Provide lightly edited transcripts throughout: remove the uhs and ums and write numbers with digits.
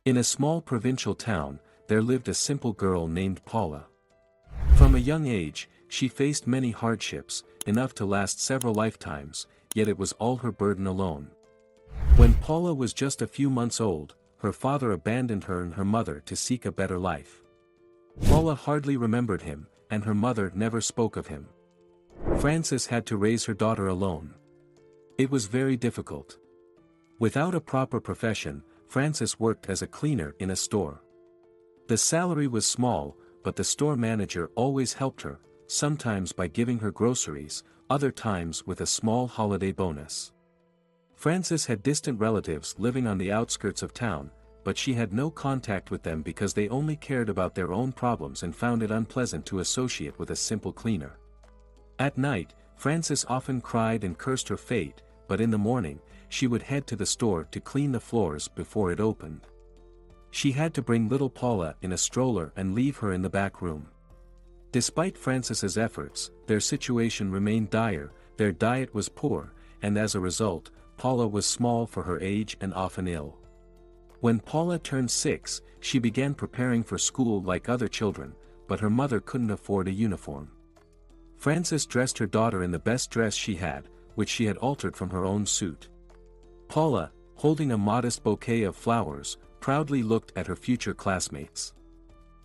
In a small provincial town, there lived a simple girl named Paula. From a young age, she faced many hardships, enough to last several lifetimes, yet it was all her burden alone. When Paula was just a few months old, her father abandoned her and her mother to seek a better life. Paula hardly remembered him, and her mother never spoke of him. Frances had to raise her daughter alone. It was very difficult. Without a proper profession, Frances worked as a cleaner in a store. The salary was small, but the store manager always helped her, sometimes by giving her groceries, other times with a small holiday bonus. Frances had distant relatives living on the outskirts of town, but she had no contact with them because they only cared about their own problems and found it unpleasant to associate with a simple cleaner. At night, Frances often cried and cursed her fate, but in the morning, she would head to the store to clean the floors before it opened. She had to bring little Paula in a stroller and leave her in the back room. Despite Frances's efforts, their situation remained dire, their diet was poor, and as a result, Paula was small for her age and often ill. When Paula turned 6, she began preparing for school like other children, but her mother couldn't afford a uniform. Frances dressed her daughter in the best dress she had, which she had altered from her own suit. Paula, holding a modest bouquet of flowers, proudly looked at her future classmates.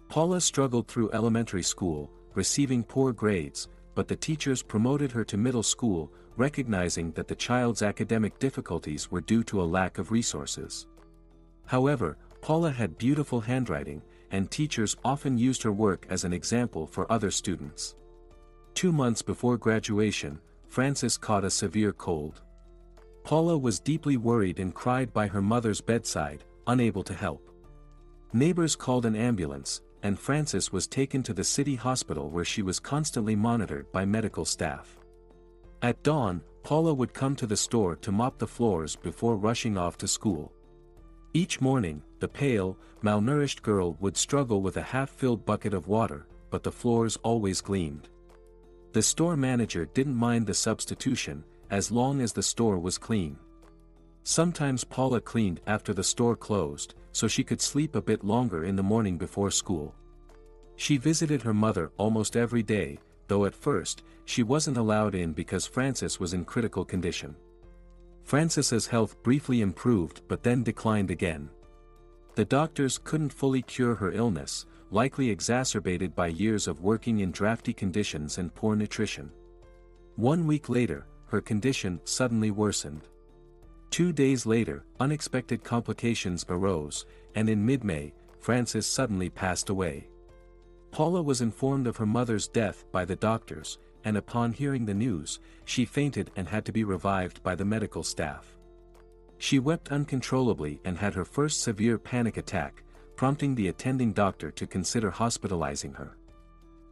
Paula struggled through elementary school, receiving poor grades, but the teachers promoted her to middle school, recognizing that the child's academic difficulties were due to a lack of resources. However, Paula had beautiful handwriting, and teachers often used her work as an example for other students. 2 months before graduation, Frances caught a severe cold. Paula was deeply worried and cried by her mother's bedside, unable to help. Neighbors called an ambulance, and Frances was taken to the city hospital where she was constantly monitored by medical staff. At dawn, Paula would come to the store to mop the floors before rushing off to school. Each morning, the pale, malnourished girl would struggle with a half-filled bucket of water, but the floors always gleamed. The store manager didn't mind the substitution, as long as the store was clean. Sometimes Paula cleaned after the store closed, so she could sleep a bit longer in the morning before school. She visited her mother almost every day, though at first, she wasn't allowed in because Frances was in critical condition. Frances's health briefly improved but then declined again. The doctors couldn't fully cure her illness, likely exacerbated by years of working in drafty conditions and poor nutrition. 1 week later, her condition suddenly worsened. 2 days later, unexpected complications arose, and in mid-May, Frances suddenly passed away. Paula was informed of her mother's death by the doctors, and upon hearing the news, she fainted and had to be revived by the medical staff. She wept uncontrollably and had her first severe panic attack, prompting the attending doctor to consider hospitalizing her.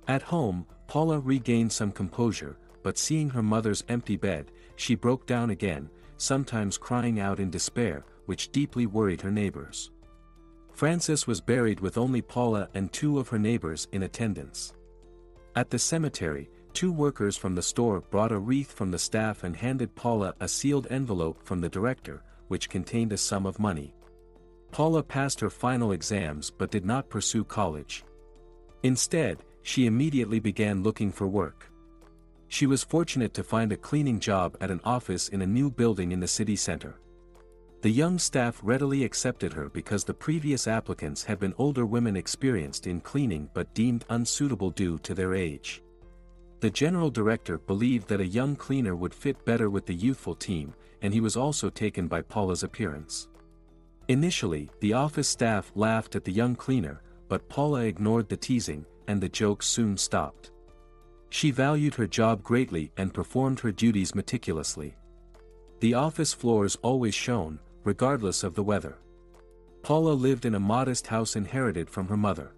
At home, Paula regained some composure, but seeing her mother's empty bed, she broke down again, sometimes crying out in despair, which deeply worried her neighbors. Frances was buried with only Paula and 2 of her neighbors in attendance. At the cemetery, 2 workers from the store brought a wreath from the staff and handed Paula a sealed envelope from the director, which contained a sum of money. Paula passed her final exams but did not pursue college. Instead, she immediately began looking for work. She was fortunate to find a cleaning job at an office in a new building in the city center. The young staff readily accepted her because the previous applicants had been older women experienced in cleaning but deemed unsuitable due to their age. The general director believed that a young cleaner would fit better with the youthful team, and he was also taken by Paula's appearance. Initially, the office staff laughed at the young cleaner, but Paula ignored the teasing, and the jokes soon stopped. She valued her job greatly and performed her duties meticulously. The office floors always shone, regardless of the weather. Paula lived in a modest house inherited from her mother.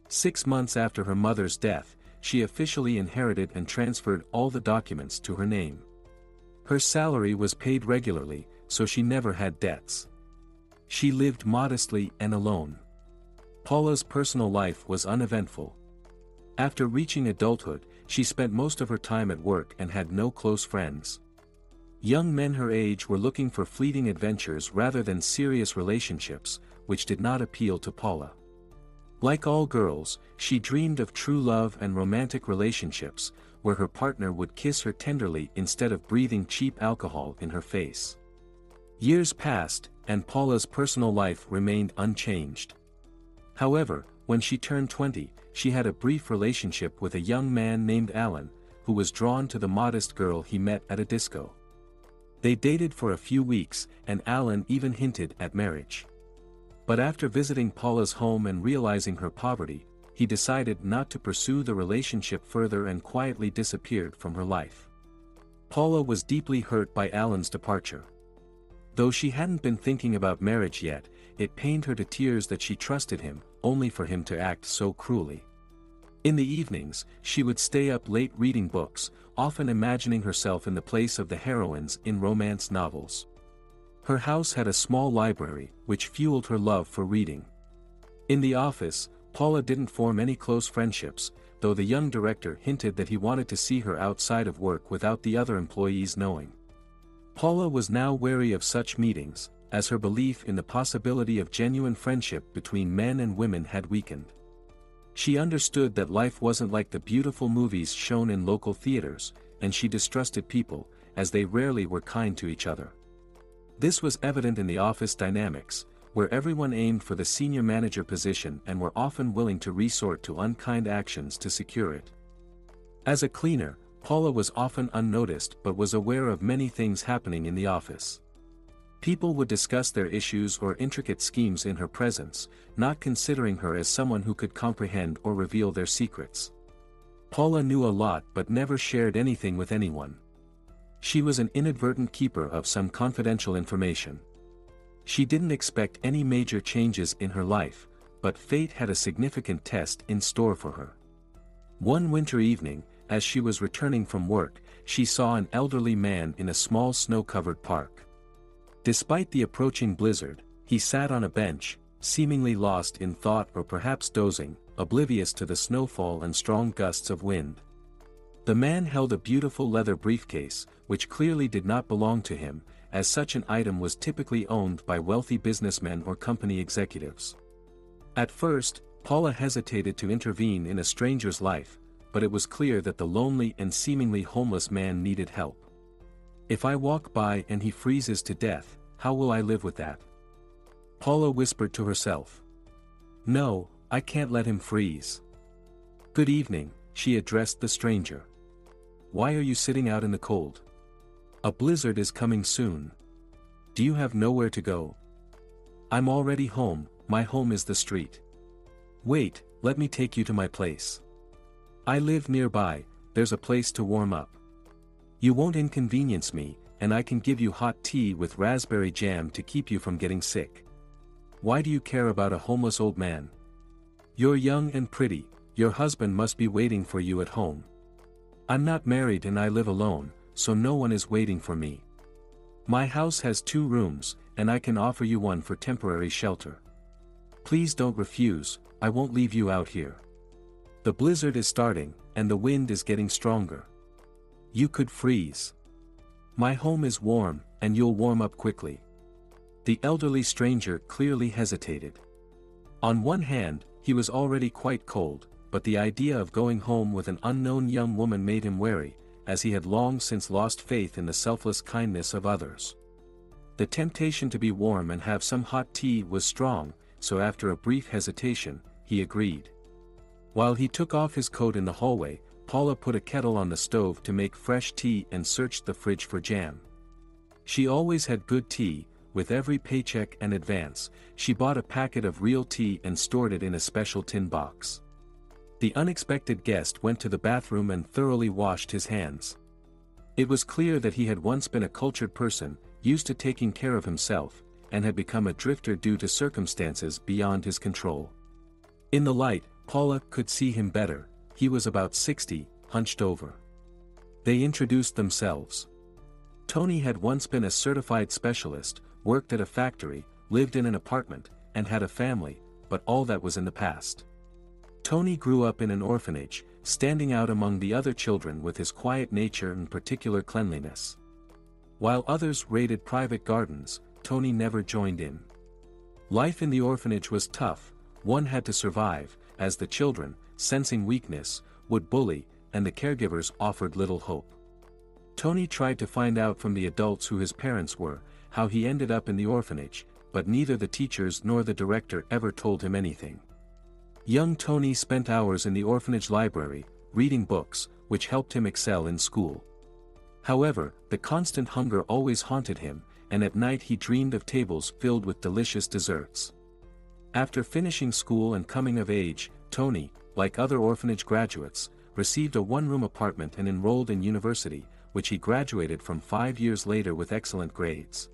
6 months after her mother's death, she officially inherited and transferred all the documents to her name. Her salary was paid regularly, so she never had debts. She lived modestly and alone. Paula's personal life was uneventful. After reaching adulthood, she spent most of her time at work and had no close friends. Young men her age were looking for fleeting adventures rather than serious relationships, which did not appeal to Paula. Like all girls, she dreamed of true love and romantic relationships, where her partner would kiss her tenderly instead of breathing cheap alcohol in her face. Years passed, and Paula's personal life remained unchanged. However, when she turned 20, she had a brief relationship with a young man named Alan, who was drawn to the modest girl he met at a disco. They dated for a few weeks, and Alan even hinted at marriage. But after visiting Paula's home and realizing her poverty, he decided not to pursue the relationship further and quietly disappeared from her life. Paula was deeply hurt by Alan's departure. Though she hadn't been thinking about marriage yet, it pained her to tears that she trusted him, only for him to act so cruelly. In the evenings, she would stay up late reading books, often imagining herself in the place of the heroines in romance novels. Her house had a small library, which fueled her love for reading. In the office, Paula didn't form any close friendships, though the young director hinted that he wanted to see her outside of work without the other employees knowing. Paula was now wary of such meetings, as her belief in the possibility of genuine friendship between men and women had weakened. She understood that life wasn't like the beautiful movies shown in local theaters, and she distrusted people, as they rarely were kind to each other. This was evident in the office dynamics, where everyone aimed for the senior manager position and were often willing to resort to unkind actions to secure it. As a cleaner, Paula was often unnoticed but was aware of many things happening in the office. People would discuss their issues or intricate schemes in her presence, not considering her as someone who could comprehend or reveal their secrets. Paula knew a lot but never shared anything with anyone. She was an inadvertent keeper of some confidential information. She didn't expect any major changes in her life, but fate had a significant test in store for her. One winter evening, as she was returning from work, she saw an elderly man in a small snow-covered park. Despite the approaching blizzard, he sat on a bench, seemingly lost in thought or perhaps dozing, oblivious to the snowfall and strong gusts of wind. The man held a beautiful leather briefcase, which clearly did not belong to him, as such an item was typically owned by wealthy businessmen or company executives. At first, Paula hesitated to intervene in a stranger's life, but it was clear that the lonely and seemingly homeless man needed help. "If I walk by and he freezes to death, how will I live with that?" Paula whispered to herself. "No, I can't let him freeze." "Good evening," she addressed the stranger. "Why are you sitting out in the cold? A blizzard is coming soon. Do you have nowhere to go?" "I'm already home, my home is the street." "Wait, let me take you to my place. I live nearby, there's a place to warm up. You won't inconvenience me, and I can give you hot tea with raspberry jam to keep you from getting sick. Why do you care about a homeless old man? You're young and pretty, your husband must be waiting for you at home. I'm not married and I live alone, so no one is waiting for me. My house has 2 rooms, and I can offer you one for temporary shelter. Please don't refuse, I won't leave you out here. The blizzard is starting, and the wind is getting stronger. You could freeze. My home is warm, and you'll warm up quickly." The elderly stranger clearly hesitated. On one hand, he was already quite cold, but the idea of going home with an unknown young woman made him wary, as he had long since lost faith in the selfless kindness of others. The temptation to be warm and have some hot tea was strong, so after a brief hesitation, he agreed. While he took off his coat in the hallway, Paula put a kettle on the stove to make fresh tea and searched the fridge for jam. She always had good tea. With every paycheck and advance, she bought a packet of real tea and stored it in a special tin box. The unexpected guest went to the bathroom and thoroughly washed his hands. It was clear that he had once been a cultured person, used to taking care of himself, and had become a drifter due to circumstances beyond his control. In the light, Paula could see him better. He was about 60, hunched over. They introduced themselves. Tony had once been a certified specialist, worked at a factory, lived in an apartment, and had a family, but all that was in the past. Tony grew up in an orphanage, standing out among the other children with his quiet nature and particular cleanliness. While others raided private gardens, Tony never joined in. Life in the orphanage was tough. One had to survive, as the children, sensing weakness, would bully, and the caregivers offered little hope. Tony tried to find out from the adults who his parents were, how he ended up in the orphanage, but neither the teachers nor the director ever told him anything. Young Tony spent hours in the orphanage library, reading books, which helped him excel in school. However, the constant hunger always haunted him, and at night he dreamed of tables filled with delicious desserts. After finishing school and coming of age, Tony, like other orphanage graduates, received a one-room apartment and enrolled in university, which he graduated from 5 years later with excellent grades.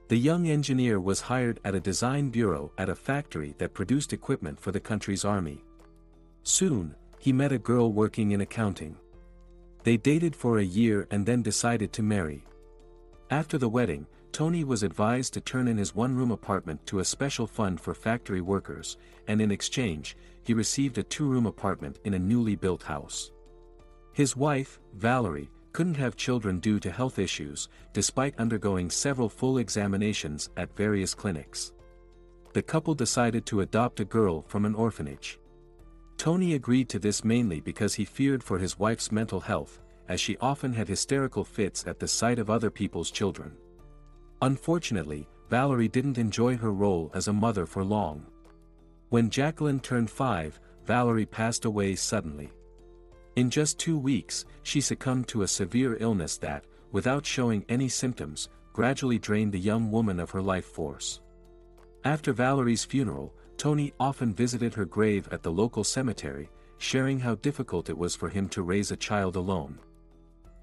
The young engineer was hired at a design bureau at a factory that produced equipment for the country's army. Soon, he met a girl working in accounting. They dated for a year and then decided to marry. After the wedding, Tony was advised to turn in his one-room apartment to a special fund for factory workers, and in exchange, he received a two-room apartment in a newly built house. His wife, Valerie, couldn't have children due to health issues, despite undergoing several full examinations at various clinics. The couple decided to adopt a girl from an orphanage. Tony agreed to this mainly because he feared for his wife's mental health, as she often had hysterical fits at the sight of other people's children. Unfortunately, Valerie didn't enjoy her role as a mother for long. When Jacqueline turned 5, Valerie passed away suddenly. In just 2 weeks, she succumbed to a severe illness that, without showing any symptoms, gradually drained the young woman of her life force. After Valerie's funeral, Tony often visited her grave at the local cemetery, sharing how difficult it was for him to raise a child alone.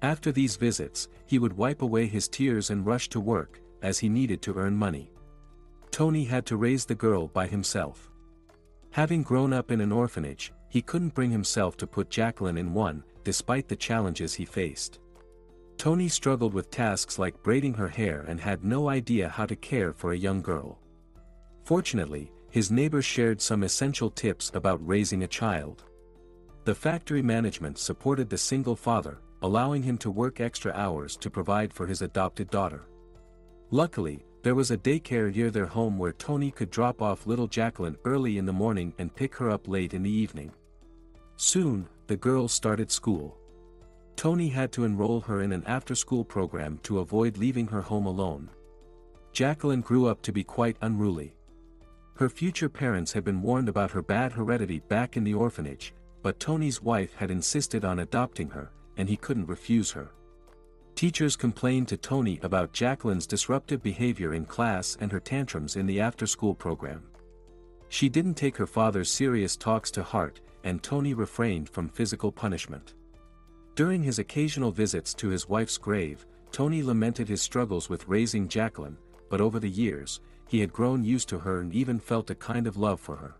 After these visits, he would wipe away his tears and rush to work, as he needed to earn money. Tony had to raise the girl by himself. Having grown up in an orphanage, he couldn't bring himself to put Jacqueline in one, despite the challenges he faced. Tony struggled with tasks like braiding her hair and had no idea how to care for a young girl. Fortunately, his neighbors shared some essential tips about raising a child. The factory management supported the single father, allowing him to work extra hours to provide for his adopted daughter. Luckily, there was a daycare near their home where Tony could drop off little Jacqueline early in the morning and pick her up late in the evening. Soon, the girl started school. Tony had to enroll her in an after-school program to avoid leaving her home alone. Jacqueline grew up to be quite unruly. Her future parents had been warned about her bad heredity back in the orphanage, but Tony's wife had insisted on adopting her, and he couldn't refuse her. Teachers complained to Tony about Jacqueline's disruptive behavior in class and her tantrums in the after-school program. She didn't take her father's serious talks to heart, and Tony refrained from physical punishment. During his occasional visits to his wife's grave, Tony lamented his struggles with raising Jacqueline, but over the years, he had grown used to her and even felt a kind of love for her.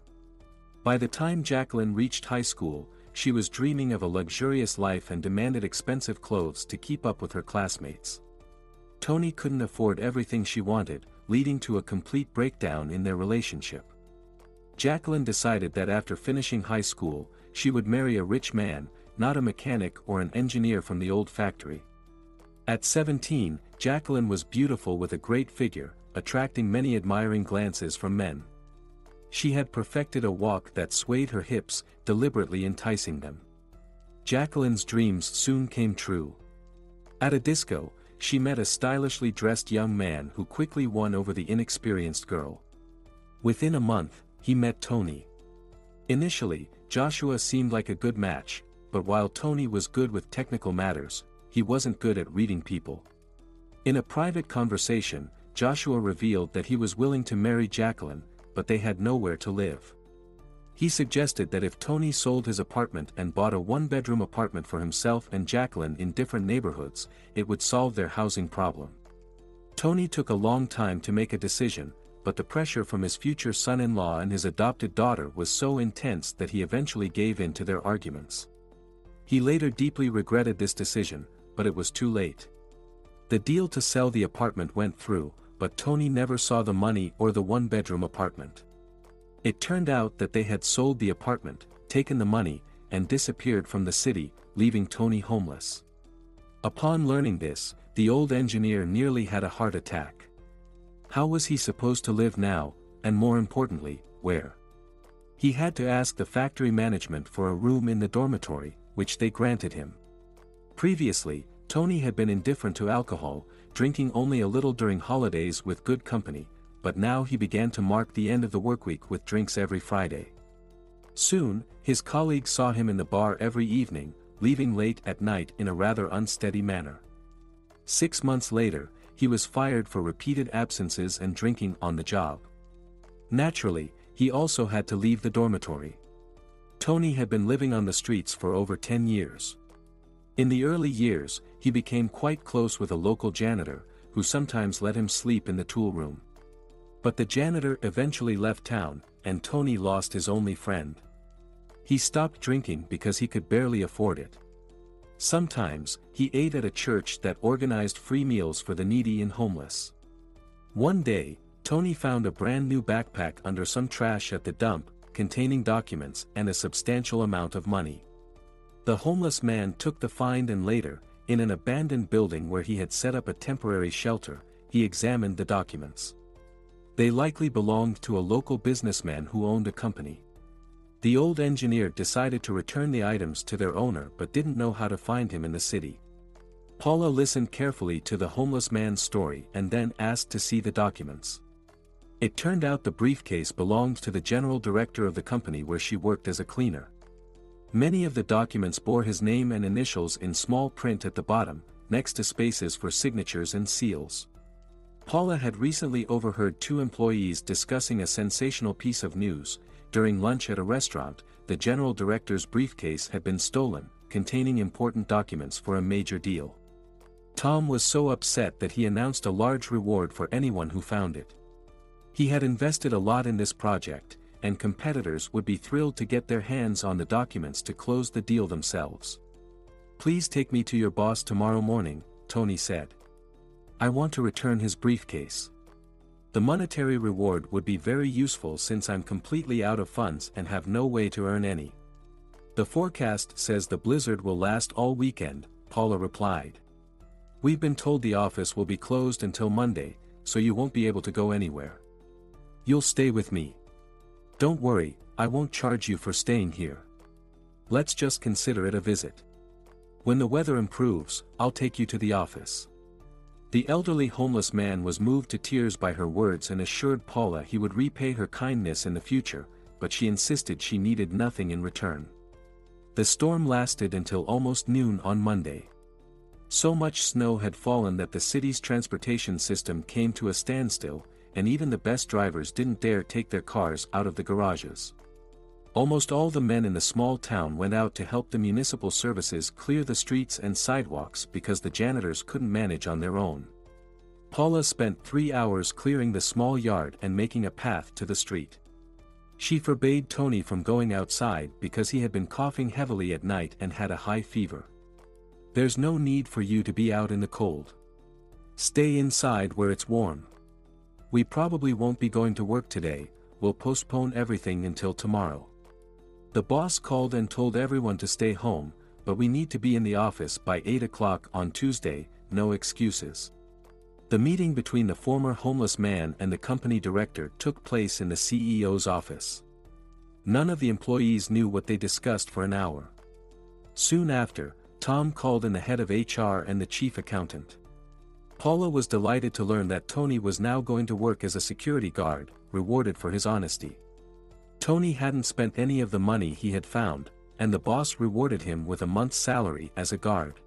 By the time Jacqueline reached high school, she was dreaming of a luxurious life and demanded expensive clothes to keep up with her classmates. Tony couldn't afford everything she wanted, leading to a complete breakdown in their relationship. Jacqueline decided that after finishing high school, she would marry a rich man, not a mechanic or an engineer from the old factory. At 17, Jacqueline was beautiful with a great figure, attracting many admiring glances from men. She had perfected a walk that swayed her hips, deliberately enticing them. Jacqueline's dreams soon came true. At a disco, she met a stylishly dressed young man who quickly won over the inexperienced girl. Within a month, he met Tony. Initially, Joshua seemed like a good match, but while Tony was good with technical matters, he wasn't good at reading people. In a private conversation, Joshua revealed that he was willing to marry Jacqueline, but they had nowhere to live. He suggested that if Tony sold his apartment and bought a one-bedroom apartment for himself and Jacqueline in different neighborhoods, it would solve their housing problem. Tony took a long time to make a decision, but the pressure from his future son-in-law and his adopted daughter was so intense that he eventually gave in to their arguments. He later deeply regretted this decision, but it was too late. The deal to sell the apartment went through, but Tony never saw the money or the one-bedroom apartment. It turned out that they had sold the apartment, taken the money, and disappeared from the city, leaving Tony homeless. Upon learning this, the old engineer nearly had a heart attack. How was he supposed to live now, and more importantly, where. He had to ask the factory management for a room in the dormitory, which they granted him. Previously, Tony had been indifferent to alcohol, drinking only a little during holidays with good company, but now he began to mark the end of the workweek with drinks every Friday. Soon, his colleagues saw him in the bar every evening, leaving late at night in a rather unsteady manner. 6 months later, he was fired for repeated absences and drinking on the job. Naturally, he also had to leave the dormitory. Tony had been living on the streets for over 10 years. In the early years, he became quite close with a local janitor, who sometimes let him sleep in the tool room. But the janitor eventually left town, and Tony lost his only friend. He stopped drinking because he could barely afford it. Sometimes, he ate at a church that organized free meals for the needy and homeless. One day, Tony found a brand new backpack under some trash at the dump, containing documents and a substantial amount of money. The homeless man took the find and later, in an abandoned building where he had set up a temporary shelter, he examined the documents. They likely belonged to a local businessman who owned a company. The old engineer decided to return the items to their owner but didn't know how to find him in the city. Paula listened carefully to the homeless man's story and then asked to see the documents. It turned out the briefcase belonged to the general director of the company where she worked as a cleaner. Many of the documents bore his name and initials in small print at the bottom, next to spaces for signatures and seals. Paula had recently overheard 2 employees discussing a sensational piece of news. During lunch at a restaurant, the general director's briefcase had been stolen, containing important documents for a major deal. Tom was so upset that he announced a large reward for anyone who found it. He had invested a lot in this project, and competitors would be thrilled to get their hands on the documents to close the deal themselves. "Please take me to your boss tomorrow morning," Tony said. "I want to return his briefcase. The monetary reward would be very useful since I'm completely out of funds and have no way to earn any." "The forecast says the blizzard will last all weekend," Paula replied. "We've been told the office will be closed until Monday, so you won't be able to go anywhere. You'll stay with me. Don't worry, I won't charge you for staying here. Let's just consider it a visit. When the weather improves, I'll take you to the office." The elderly homeless man was moved to tears by her words and assured Paula he would repay her kindness in the future, but she insisted she needed nothing in return. The storm lasted until almost noon on Monday. So much snow had fallen that the city's transportation system came to a standstill, and even the best drivers didn't dare take their cars out of the garages. Almost all the men in the small town went out to help the municipal services clear the streets and sidewalks because the janitors couldn't manage on their own. Paula spent 3 hours clearing the small yard and making a path to the street. She forbade Tony from going outside because he had been coughing heavily at night and had a high fever. "There's no need for you to be out in the cold. Stay inside where it's warm. We probably won't be going to work today, we'll postpone everything until tomorrow. The boss called and told everyone to stay home, but we need to be in the office by 8 o'clock on Tuesday, no excuses." The meeting between the former homeless man and the company director took place in the CEO's office. None of the employees knew what they discussed for an hour. Soon after, Tom called in the head of HR and the chief accountant. Paula was delighted to learn that Tony was now going to work as a security guard, rewarded for his honesty. Tony hadn't spent any of the money he had found, and the boss rewarded him with a month's salary as a guard.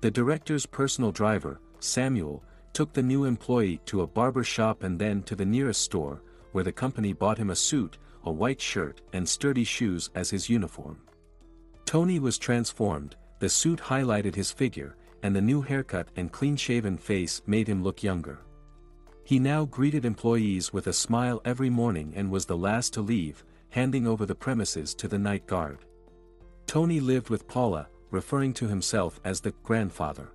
The director's personal driver, Samuel, took the new employee to a barber shop and then to the nearest store, where the company bought him a suit, a white shirt and sturdy shoes as his uniform. Tony was transformed, the suit highlighted his figure, and the new haircut and clean-shaven face made him look younger. He now greeted employees with a smile every morning and was the last to leave, handing over the premises to the night guard. Tony lived with Paula, referring to himself as the grandfather.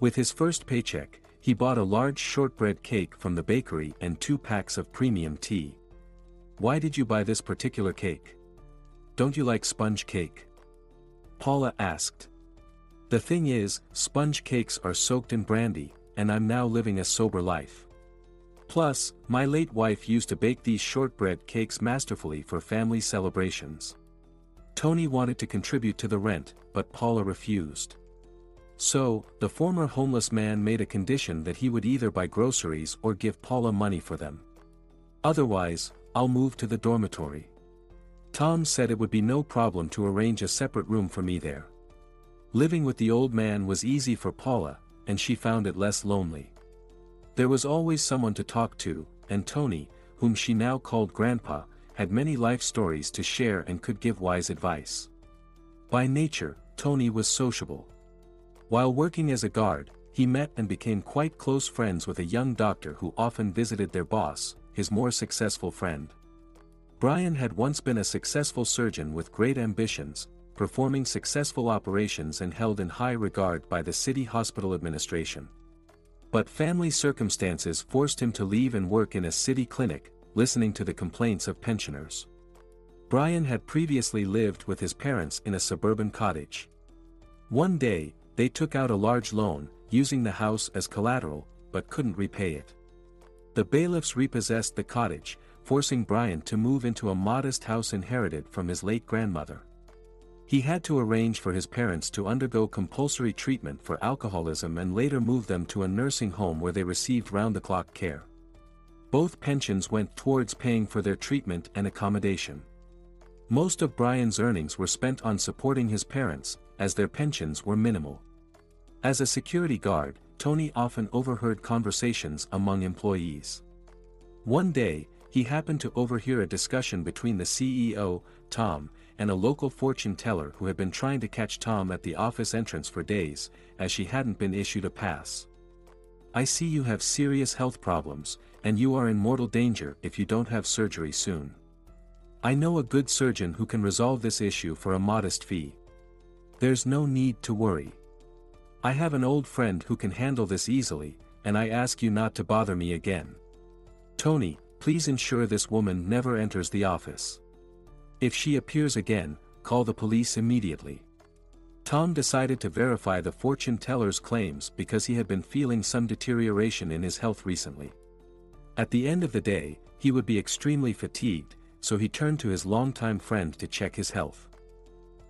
With his first paycheck, he bought a large shortbread cake from the bakery and 2 packs of premium tea. "Why did you buy this particular cake? Don't you like sponge cake?" Paula asked. "The thing is, sponge cakes are soaked in brandy, and I'm now living a sober life." Plus, my late wife used to bake these shortbread cakes masterfully for family celebrations. Tony wanted to contribute to the rent, but Paula refused. So, the former homeless man made a condition that he would either buy groceries or give Paula money for them. Otherwise, I'll move to the dormitory. Tom said it would be no problem to arrange a separate room for me there. Living with the old man was easy for Paula, and she found it less lonely. There was always someone to talk to, and Tony, whom she now called Grandpa, had many life stories to share and could give wise advice. By nature, Tony was sociable. While working as a guard, he met and became quite close friends with a young doctor who often visited their boss, his more successful friend. Brian had once been a successful surgeon with great ambitions, performing successful operations and held in high regard by the city hospital administration. But family circumstances forced him to leave and work in a city clinic, listening to the complaints of pensioners. Brian had previously lived with his parents in a suburban cottage. One day, they took out a large loan, using the house as collateral, but couldn't repay it. The bailiffs repossessed the cottage, forcing Brian to move into a modest house inherited from his late grandmother. He had to arrange for his parents to undergo compulsory treatment for alcoholism and later move them to a nursing home where they received round-the-clock care. Both pensions went towards paying for their treatment and accommodation. Most of Brian's earnings were spent on supporting his parents, as their pensions were minimal. As a security guard, Tony often overheard conversations among employees. One day, he happened to overhear a discussion between the CEO, Tom, and a local fortune teller who had been trying to catch Tom at the office entrance for days, as she hadn't been issued a pass. "I see you have serious health problems, and you are in mortal danger if you don't have surgery soon. I know a good surgeon who can resolve this issue for a modest fee. There's no need to worry. I have an old friend who can handle this easily, and I ask you not to bother me again. Tony, please ensure this woman never enters the office. If she appears again, call the police immediately." Tom decided to verify the fortune teller's claims because he had been feeling some deterioration in his health recently. At the end of the day, he would be extremely fatigued, so he turned to his longtime friend to check his health.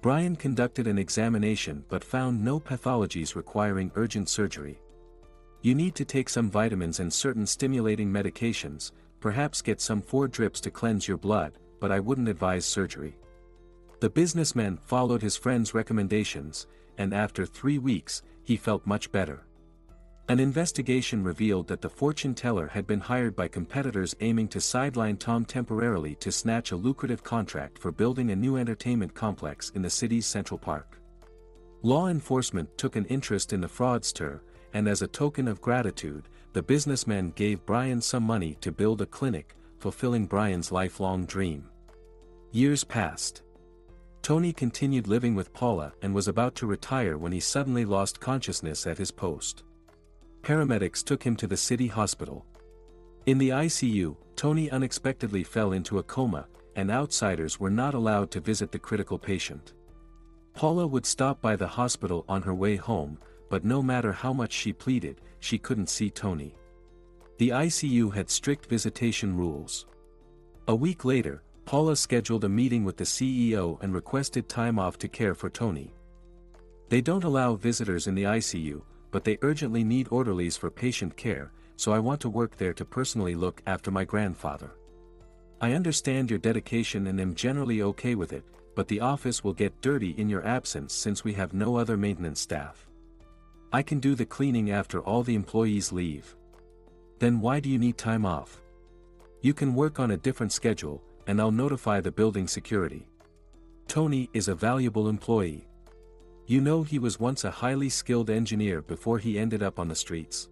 Brian conducted an examination but found no pathologies requiring urgent surgery. "You need to take some vitamins and certain stimulating medications, perhaps get some 4 drips to cleanse your blood, but I wouldn't advise surgery." The businessman followed his friend's recommendations, and after 3 weeks, he felt much better. An investigation revealed that the fortune teller had been hired by competitors aiming to sideline Tom temporarily to snatch a lucrative contract for building a new entertainment complex in the city's Central Park. Law enforcement took an interest in the fraudster, and as a token of gratitude, the businessman gave Brian some money to build a clinic, fulfilling Brian's lifelong dream. Years passed. Tony continued living with Paula and was about to retire when he suddenly lost consciousness at his post. Paramedics took him to the city hospital. In the ICU, Tony unexpectedly fell into a coma, and outsiders were not allowed to visit the critical patient. Paula would stop by the hospital on her way home, but no matter how much she pleaded, she couldn't see Tony. The ICU had strict visitation rules. A week later, Paula scheduled a meeting with the CEO and requested time off to care for Tony. "They don't allow visitors in the ICU, but they urgently need orderlies for patient care, so I want to work there to personally look after my grandfather. I understand your dedication and am generally okay with it, but the office will get dirty in your absence since we have no other maintenance staff. I can do the cleaning after all the employees leave." "Then why do you need time off? You can work on a different schedule, and I'll notify the building security. Tony is a valuable employee. You know he was once a highly skilled engineer before he ended up on the streets.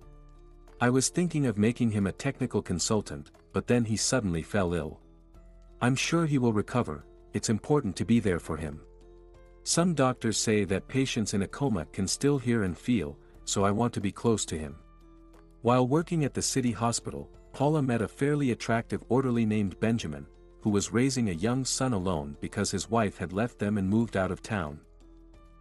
I was thinking of making him a technical consultant, but then he suddenly fell ill. I'm sure he will recover, it's important to be there for him. Some doctors say that patients in a coma can still hear and feel, so I want to be close to him." While working at the city hospital, Paula met a fairly attractive orderly named Benjamin, who was raising a young son alone because his wife had left them and moved out of town.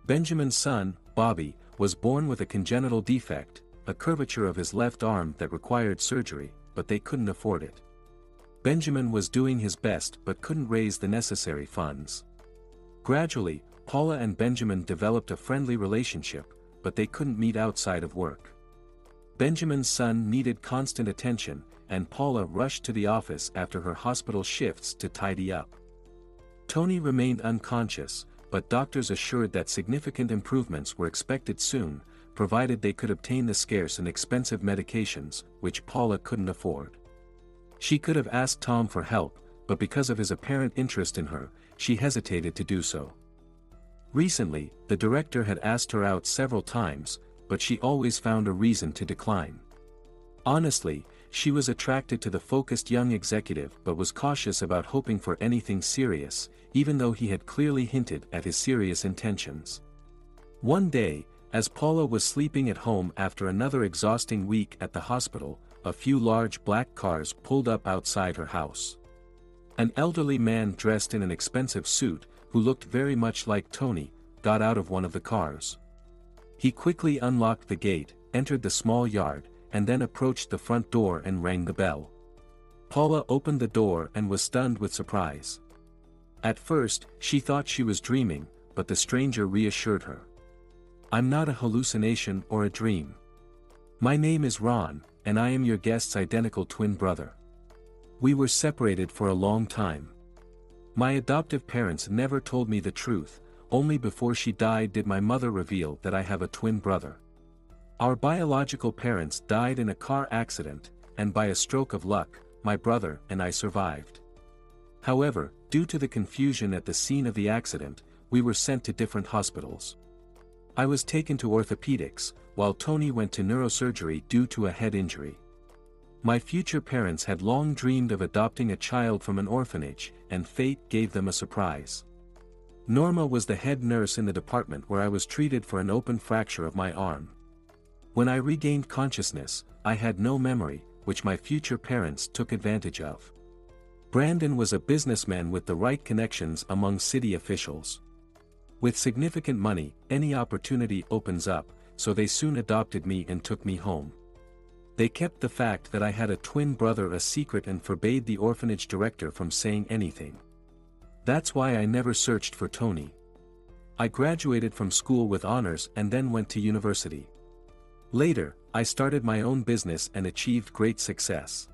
Benjamin's son, Bobby, was born with a congenital defect, a curvature of his left arm that required surgery, but they couldn't afford it. Benjamin was doing his best but couldn't raise the necessary funds. Gradually, Paula and Benjamin developed a friendly relationship, but they couldn't meet outside of work. Benjamin's son needed constant attention, and Paula rushed to the office after her hospital shifts to tidy up. Tony remained unconscious, but doctors assured that significant improvements were expected soon, provided they could obtain the scarce and expensive medications, which Paula couldn't afford. She could have asked Tom for help, but because of his apparent interest in her, she hesitated to do so. Recently, the director had asked her out several times, but she always found a reason to decline. Honestly, she was attracted to the focused young executive but was cautious about hoping for anything serious, even though he had clearly hinted at his serious intentions. One day, as Paula was sleeping at home after another exhausting week at the hospital, a few large black cars pulled up outside her house. An elderly man dressed in an expensive suit, who looked very much like Tony, got out of one of the cars. He quickly unlocked the gate, entered the small yard, and then approached the front door and rang the bell. Paula opened the door and was stunned with surprise. At first, she thought she was dreaming, but the stranger reassured her. "I'm not a hallucination or a dream. My name is Ron, and I am your guest's identical twin brother. We were separated for a long time. My adoptive parents never told me the truth, only before she died did my mother reveal that I have a twin brother. Our biological parents died in a car accident, and by a stroke of luck, my brother and I survived. However, due to the confusion at the scene of the accident, we were sent to different hospitals. I was taken to orthopedics, while Tony went to neurosurgery due to a head injury. My future parents had long dreamed of adopting a child from an orphanage, and fate gave them a surprise. Norma was the head nurse in the department where I was treated for an open fracture of my arm. When I regained consciousness, I had no memory, which my future parents took advantage of. Brandon was a businessman with the right connections among city officials. With significant money, any opportunity opens up, so they soon adopted me and took me home. They kept the fact that I had a twin brother a secret and forbade the orphanage director from saying anything. That's why I never searched for Tony. I graduated from school with honors and then went to university. Later, I started my own business and achieved great success.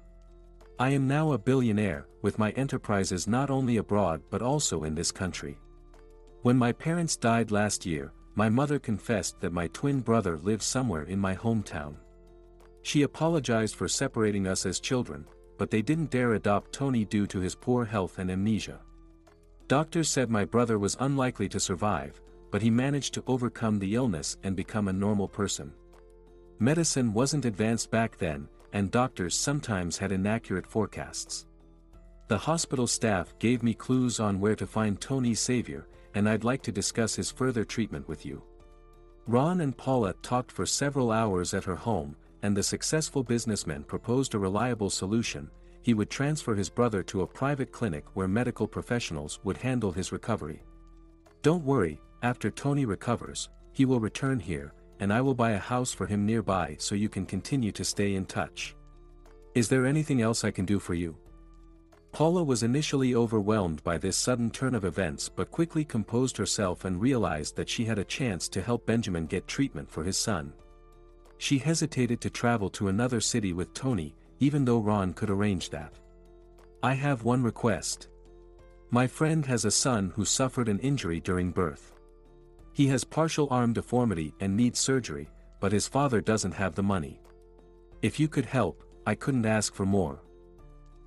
I am now a billionaire, with my enterprises not only abroad but also in this country. When my parents died last year, my mother confessed that my twin brother lives somewhere in my hometown. She apologized for separating us as children, but they didn't dare adopt Tony due to his poor health and amnesia. Doctors said my brother was unlikely to survive, but he managed to overcome the illness and become a normal person. Medicine wasn't advanced back then, and doctors sometimes had inaccurate forecasts. The hospital staff gave me clues on where to find Tony's savior, and I'd like to discuss his further treatment with you. Ron and Paula talked for several hours at her home, and the successful businessman proposed a reliable solution. He would transfer his brother to a private clinic where medical professionals would handle his recovery. Don't worry, after Tony recovers, he will return here, and I will buy a house for him nearby so you can continue to stay in touch. Is there anything else I can do for you? Paula was initially overwhelmed by this sudden turn of events but quickly composed herself and realized that she had a chance to help Benjamin get treatment for his son. She hesitated to travel to another city with Tony, even though Ron could arrange that. I have one request. My friend has a son who suffered an injury during birth. He has partial arm deformity and needs surgery, but his father doesn't have the money. If you could help, I couldn't ask for more.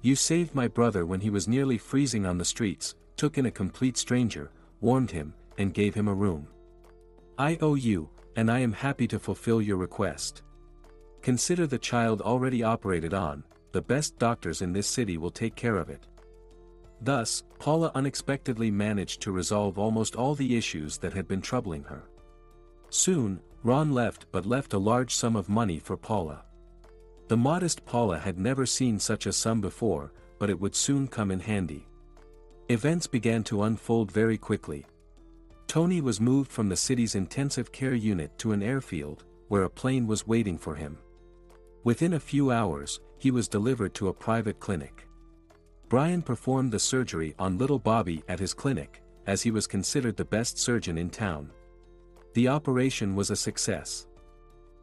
You saved my brother when he was nearly freezing on the streets, took in a complete stranger, warmed him, and gave him a room. I owe you, and I am happy to fulfill your request. Consider the child already operated on, the best doctors in this city will take care of it. Thus, Paula unexpectedly managed to resolve almost all the issues that had been troubling her. Soon, Ron left but left a large sum of money for Paula. The modest Paula had never seen such a sum before, but it would soon come in handy. Events began to unfold very quickly. Tony was moved from the city's intensive care unit to an airfield, where a plane was waiting for him. Within a few hours, he was delivered to a private clinic. Brian performed the surgery on little Bobby at his clinic, as he was considered the best surgeon in town. The operation was a success.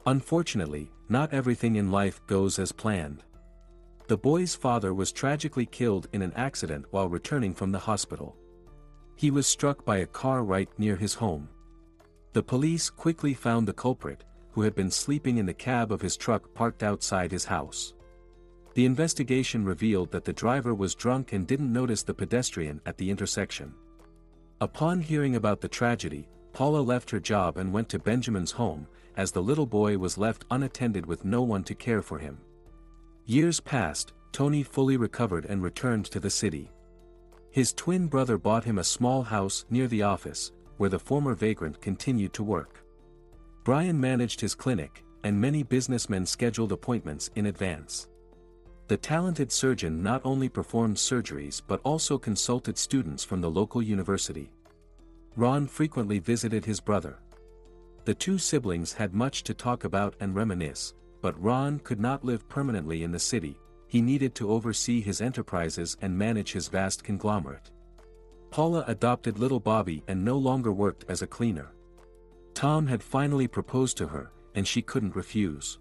Unfortunately, not everything in life goes as planned. The boy's father was tragically killed in an accident while returning from the hospital. He was struck by a car right near his home. The police quickly found the culprit, who had been sleeping in the cab of his truck parked outside his house. The investigation revealed that the driver was drunk and didn't notice the pedestrian at the intersection. Upon hearing about the tragedy, Paula left her job and went to Benjamin's home, as the little boy was left unattended with no one to care for him. Years passed, Tony fully recovered and returned to the city. His twin brother bought him a small house near the office, where the former vagrant continued to work. Brian managed his clinic, and many businessmen scheduled appointments in advance. The talented surgeon not only performed surgeries but also consulted students from the local university. Ron frequently visited his brother. The two siblings had much to talk about and reminisce, but Ron could not live permanently in the city. He needed to oversee his enterprises and manage his vast conglomerate. Paula adopted little Bobby and no longer worked as a cleaner. Tom had finally proposed to her, and she couldn't refuse.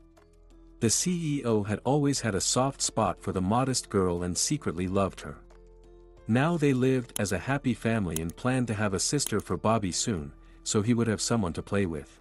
The CEO had always had a soft spot for the modest girl and secretly loved her. Now they lived as a happy family and planned to have a sister for Bobby soon, so he would have someone to play with.